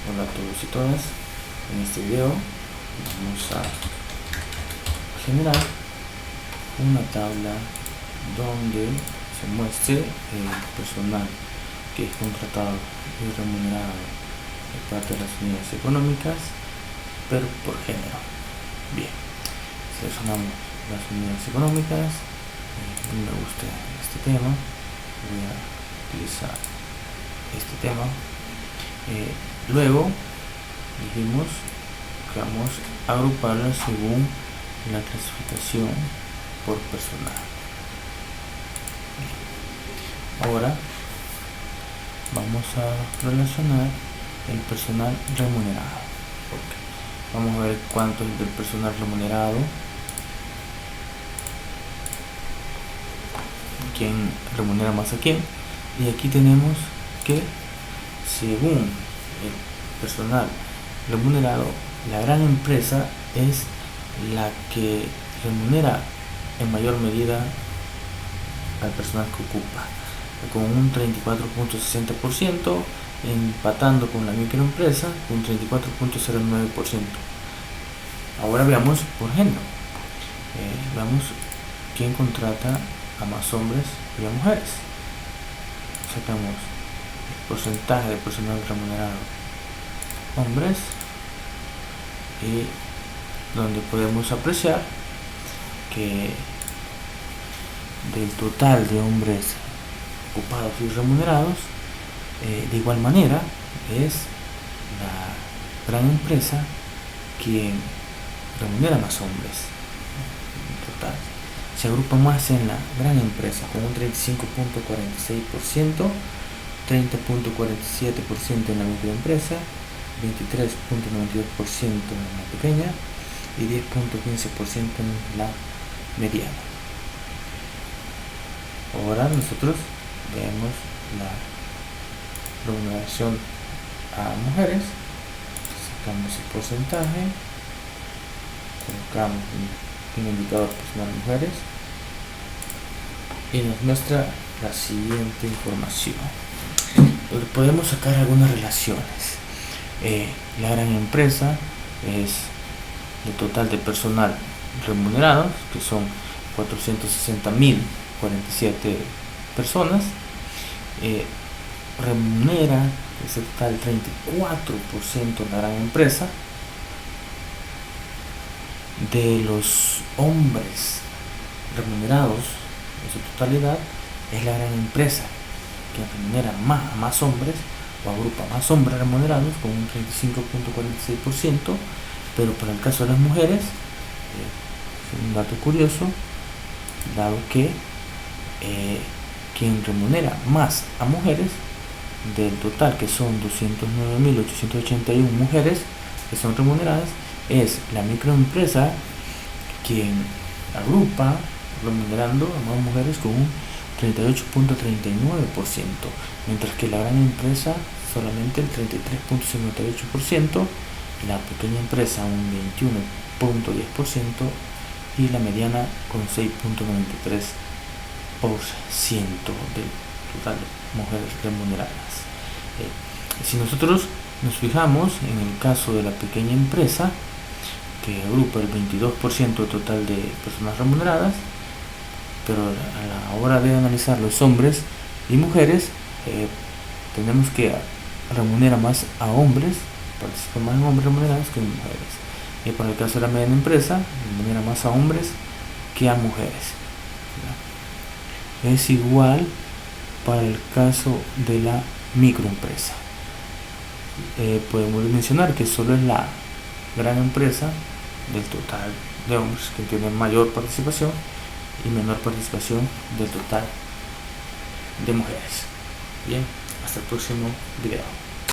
Hola a todos y todas. En este video vamos a generar una tabla donde se muestre el personal que es contratado y remunerado de parte de las unidades económicas, pero por género. Bien, seleccionamos las unidades económicas. Me gusta este tema, voy a utilizar este tema. Luego dijimos que vamos a agruparlas según la clasificación por personal. Ahora vamos a relacionar el personal remunerado. Vamos a ver cuánto es del personal remunerado, quién remunera más a quién, y aquí tenemos que según el personal remunerado, la gran empresa es la que remunera en mayor medida al personal que ocupa, con un 34.60%, empatando con la microempresa con 34.09%. Ahora veamos por género. Veamos quién contrata a más hombres y a mujeres. Sacamos el porcentaje de personal remunerado hombres, y donde podemos apreciar que del total de hombres ocupados y remunerados, de igual manera es la gran empresa quien remunera más hombres. En total se agrupa más en la gran empresa con un 35.46%, 30.47% en la microempresa, 23.92% en la pequeña y 10.15% en la mediana. Ahora nosotros vemos la remuneración a mujeres. Sacamos el porcentaje, colocamos un indicador personal mujeres y nos muestra la siguiente información. Podemos sacar algunas relaciones. La gran empresa es el total de personal remunerado, que son 460.047 personas. Remunera ese total 34% la gran empresa. De los hombres remunerados en su totalidad, es la gran empresa que remunera a más hombres, o agrupa más hombres remunerados con un 35.46%, pero para el caso de las mujeres, es un dato curioso, dado que quien remunera más a mujeres del total, que son 209.881 mujeres que son remuneradas, es la microempresa quien agrupa remunerando a más mujeres con un 38.39%, mientras que la gran empresa solamente el 33.58%, la pequeña empresa un 21.10% y la mediana con 6.93% del total de mujeres remuneradas. Si nosotros nos fijamos en el caso de la pequeña empresa, que agrupa el 22% total de personas remuneradas, pero a la hora de analizar los hombres y mujeres, tenemos que remunera más a hombres, participan más en hombres remunerados que en mujeres. Y para el caso de la mediana empresa, remunera más a hombres que a mujeres. Es igual para el caso de la microempresa. Podemos mencionar que solo es la gran empresa del total de hombres que tienen mayor participación y menor participación del total de mujeres. Bien, hasta el próximo video.